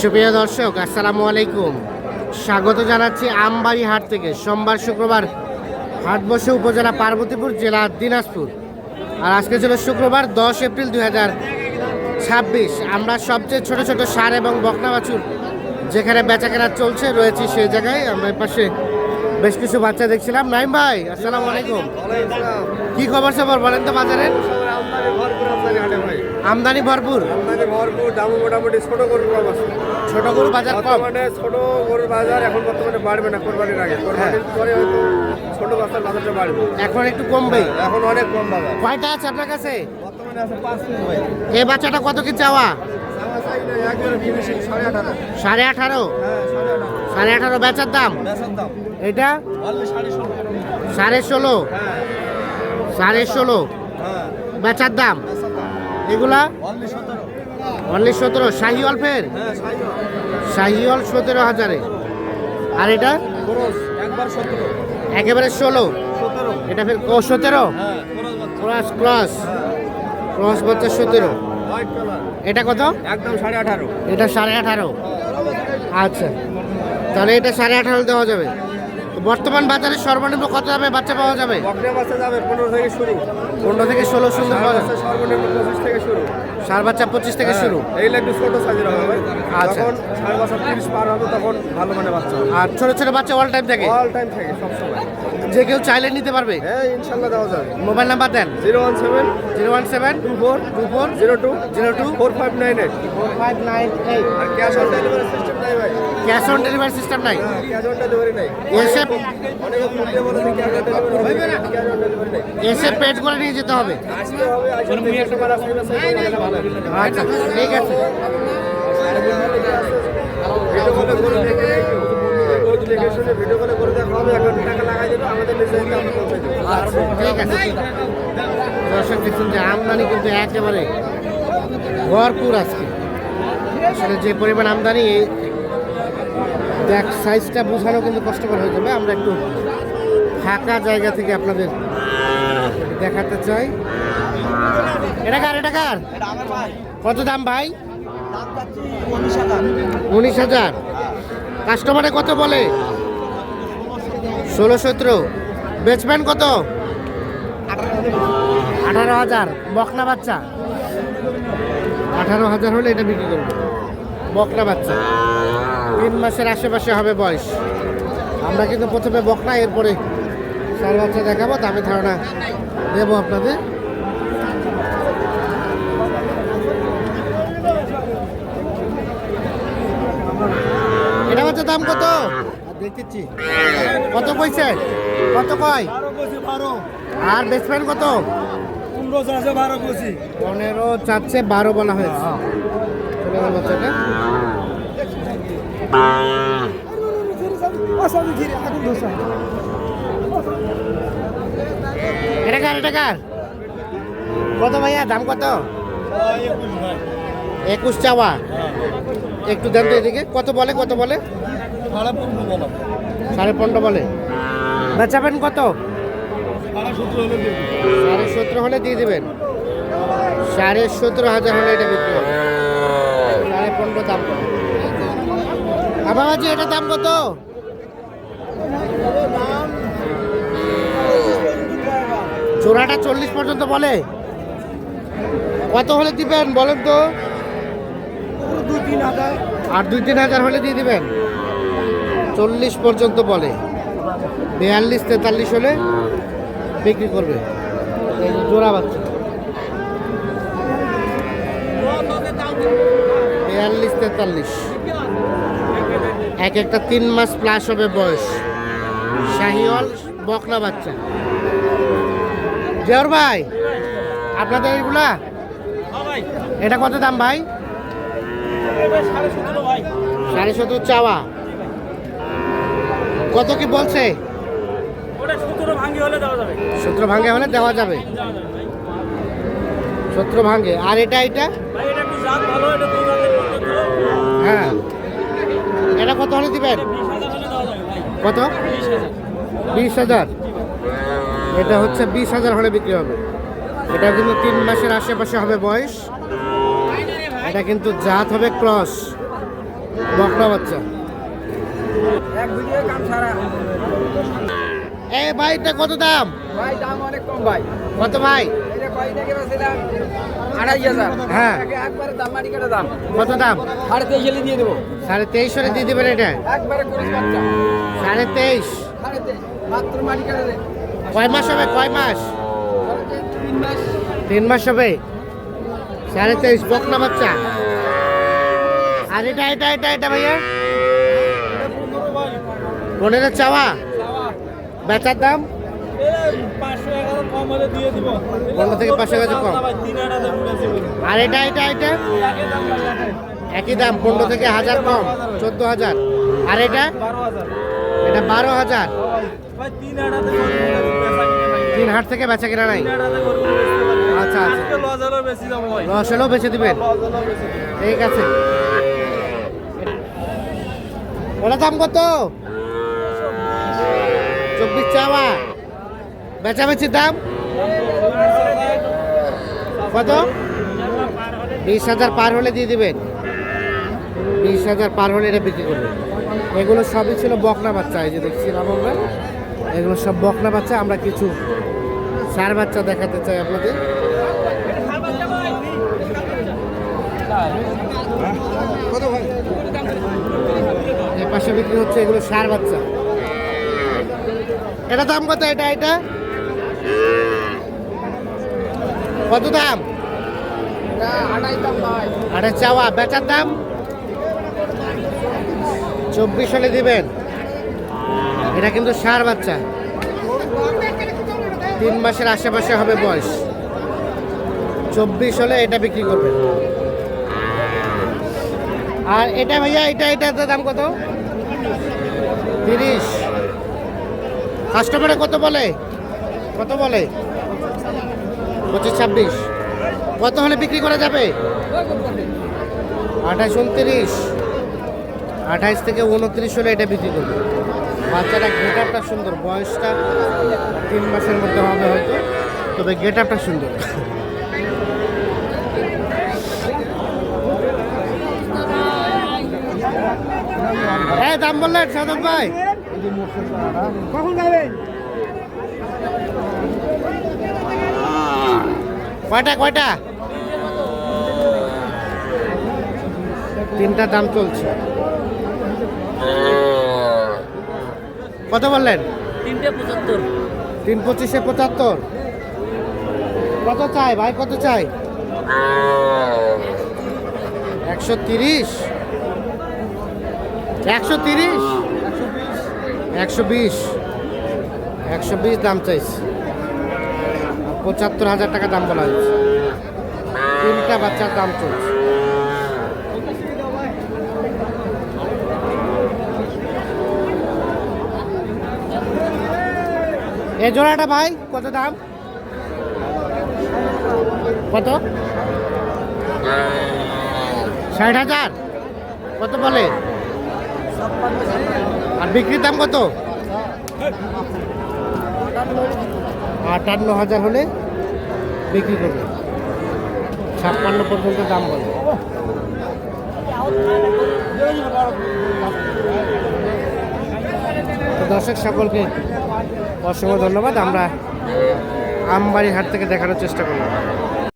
সুপ্রিয় দর্শক, আসসালামু আলাইকুম। স্বাগত জানাচ্ছি আমবাড়ি হাট থেকে। সোমবার শুক্রবার হাট বসে উপজেলা পার্বতীপুর, জেলা দিনাজপুর। আর আজকে ছিল শুক্রবার 10 এপ্রিল 2026। আমরা সবচেয়ে ছোট ছোট ষাঁড় এবং বকনা বাছুর যেখানে বেচাকেনা চলছে রয়েছি সেই জায়গায়। আমরা এর পাশে বেশ কিছু বাচ্চা দেখছিলাম। নাইম ভাই, আসসালামু আলাইকুম। কি খবর সবর বলেন তো বাজারের? আমদানি ভরপুর, দাম মোটামুটি ছোট গরুর কম আছে। ছোট গরু বাজার কম, মানে ছোট গরুর বাজার এখন বর্তমানে বাড়বে না, কোরবানির আগে। কোরবানির পরে হয়তো ছোট বাচ্চার বাজারটা বাড়বে, এখন একটু কমবে। এখন অনেক কম বাজার। কয়টা আছে আপনার কাছে? বর্তমানে আছে 5 পিস ভাই। এই বাচ্চাটা কত কি চাওয়া? আমার চাই না, একবারে ফিনিশিং 18.5। 18.5? হ্যাঁ 18.5 18.5 বেচার দাম। বেচার দাম এটা অনলি 16.5। 16.5? হ্যাঁ 16.5 হ্যাঁ বেচার দাম। বেচার দাম এগুলা অনলি 17। অনলি 17? শাহিওয়াল ফের? হ্যাঁ শাহিওয়াল 17,000-এ। আর এটা খরচ একবার 17। একেবারে 16? 17 এটা ফের 17? হ্যাঁ খরচ বাচ্চা। ক্রস ক্রস ক্রস বাচ্চা 17। হোয়াইট কালার এটা কত? একদম 18.5। এটা 18.5? আচ্ছা, তাহলে এটা 18.5 দেওয়া যাবে। তো বর্তমান বাজারে সর্বনিম্ন কত দামে বাচ্চা পাওয়া যাবে? বকনা বাচ্চা যাবে 15 থেকে শুরু। 15 থেকে 16 সুন্দর পাওয়া যাবে। সর্বনিম্ন 25 থেকে শুরু। ষাঁড় বাচ্চা 25 থেকে শুরু। এইগুলো একটু ছোট সাইজের হবে ভাই। আচ্ছা। যখন 5.5 30 পার হবে তখন ভালো মানে বাচ্চা হবে। আর ছোট ছোট বাচ্চা অল টাইম থাকে? অল টাইম থাকে সব সময়। যে কেউ চাইলে নিতে পারবে? হ্যাঁ ইনশাআল্লাহ দেওয়া যাবে। মোবাইল নাম্বার দেন। 017 017 24 24 02 02 4598। 4598। আর ক্যাশ অন ডেলিভারি সিস্টেম নাই ভাই। ক্যাশ অন ডেলিভারি সিস্টেম নাই? হ্যাঁ ক্যাশ অন ডেলিভারি নাই। এসে অনেকে ফোন দিয়ে বলে ক্যাশ অন ডেলিভারি হবে না, ক্যাশ অন ডেলিভারি নাই। এসে পেড করে নিয়ে যেতে হবে। আসতে হবে, আসতে দেখে একবার আসলে ভালো হবে। আচ্ছা, ঠিক আছে। ভিডিও কলে করে দেখে গরু দেখে শুনে ভিডিও কলে করে দেখা হবে। এখন টাকা লাগাই দেবে, আমাদের নিজে থেকে আমরা পৌঁছে দেবো। আচ্ছা, ঠিক আছে। দর্শক দেখছেন যে আমদানি কিন্তু একেবারে ভরপুর আজকে। আসলে যে পরিমাণ আমদানি, দেখ সাইজটা বোঝানো কিন্তু কষ্টকর হয়ে যাবে। আমরা একটু ফাঁকা জায়গা থেকে আপনাদের দেখাতে চাই। এটা কার? এটা কার? কত দাম ভাই? 19,000। কাস্টমারে কত বলে? 16-17। বেচবেন কত? 18,000। বকনা বাচ্চা 18,000 হলে এটা বিক্রি করবো। বকনা বাচ্চা 3 মাসের আশেপাশে হবে বয়স। আমরা কিন্তু প্রথমে বকনা, এরপরে ষাঁড় বাচ্চা দেখাবো। দামে ধারণা দেবো আপনাদের। এটা বাচ্চার দাম কত? দেখতেছি কত কইছে? কত কয়? 12 আর বেচবেন কত? 15 চাচ্ছে 12 কইছি। 15 চাচ্ছে, 12 বলা হয়েছে। চলে গেল বাচ্চাটা। এটা কার? এটা কার? কত ভাইয়া দাম কত? 21 চাওয়া। একটু দেন তো এদিকে। কত বলে? কত বলে? 15.5 বলে। বেচাবেন কত? 17.5 হলে দিয়ে দেবেন। 17,500 হলে এটা বিক্রি হবে। 15.5 দাম। বাবাজি এটার দাম কত? জোড়াটা 40 পর্যন্ত বলে। কত হলে দিবেন বলেন তো? 2-3 হাজার। আর 2-3 হাজার হলে দিয়ে দিবেন। 40 পর্যন্ত বলে। 42-43 হলে বিক্রি করবে। এই যে জোড়া বাচ্চা 42-43। এক একটা 3 মাস প্লাস হবে বয়স। শাহিওয়াল বকনা বাচ্চা। জেওর ভাই, আপনাদের এগুলা এটা কত দাম ভাই? 17.5 চাওয়া। কত কি বলছে? 17 ভাঙি হলে দেওয়া যাবে। 17 ভাঙে হলে দেওয়া যাবে। 17 ভাঙে। আর এটা? এটা ভাই এটা একটু জাত ভালো, এটা 2 জাতের পর্যন্ত। হ্যাঁ, এটা কত হলে দিবেন? 20,000 হলে দেওয়া যাবে ভাই। কত? 20,000। 20,000। এটা হচ্ছে 20,000 হলে বিক্রি হবে। এটা কিন্তু 3 মাসের আশেপাশে হবে বয়স। এটা কিন্তু জাত হবে ক্রস। বকনা বাচ্চা। এক ভিডিও কাম সারা এই ভাই এটা কত দাম? ভাই দাম অনেক কম ভাই। কত ভাই? এটা কয় টাকা বেচছিলাম? 2,500। হ্যাঁ। একবারে দাম মাটি কাটা দাম। কত দাম? 23,500 দিয়ে দেবো। 23.5 হলে দিয়ে দিবেন এটা? একবারে করিস বাচ্চা। 23.5। 23,500 মাত্র মাটি কাটা দে। কয় মাস হবে? কয় মাস? 3 মাস। 3 মাস হবে। 23.5 বকনা বাচ্চা। আর এটা এটা এটা এটা ভাইয়া? 15 চাওয়া। বেচার দাম? 15 থেকে 500 টাকা কম। আর এটা এটা এটা? একই দাম, 15 থেকে 1000 কম, 14,000। আর এটা? এটা 12,000। 3 হাট থেকে বেচা কেনা নাই? আচ্ছা আচ্ছা, লস হলেও বেচে দিবেন। ঠিক আছে। ওটা দাম কত? 24 চাওয়া। বেচাবেচির দাম কত? 20,000 পার হলে দিয়ে দিবেন। 20,000 পার হলে এটা বিক্রি করবেন। এগুলো সবই ছিল বকনা বাচ্চা। এই যে দেখছিলাম আমরা, এগুলো সব বকনা বাচ্চা। আমরা কিছু ষাঁড় বাচ্চা দেখাতে চাই আপনাদের। এর পাশে বিক্রি হচ্ছে এগুলো ষাঁড় বাচ্চা। এটা দাম কত? এটা এটা কত দাম? 28 দাম ভাই। আরে চাওয়া। বেচার দাম 24 হলে দিবেন। এটা কিন্তু ষাঁড় বাচ্চা, 3 মাসের আশেপাশে হবে বয়স। 24 হলে এটা বিক্রি করবেন। আর এটা ভাইয়া এটা এটার দাম কত? 30। কাস্টমারে কত বলে? কত বলে? 25-26। কত হলে বিক্রি করা যাবে? 28-29। 28 থেকে 29 হলে এটা বিক্রি করবে। বাচ্চাটা গেট আপটা সুন্দর, বয়সটা 3 মাসের মধ্যে হবে হয়তো, তবে গেট আপটা সুন্দর। হ্যাঁ, দাম বললেন সাদত ভাই? কখন যাবেন? কয়টা কয়টা? 3টা দাম চলছে। কত বললেন? 375। 3.25-এ 75। কত চাই ভাই? কত চাই? 130। 130। 120। 120 দাম চাইছে। 75,000 টাকা দাম বলা হয়েছে। 3টা বাচ্চার দাম চলছে। এই জোড়াটা ভাই কত দাম? কত? 60,000। কত বলে? আর বিক্রির দাম কত? 58,000 হলে বিক্রি করবে। 56 পর্যন্ত দাম বলে। তো দর্শক সকলকে অসংখ্য ধন্যবাদ। আমরা আমবাড়ি হাট থেকে দেখানোর চেষ্টা করলাম।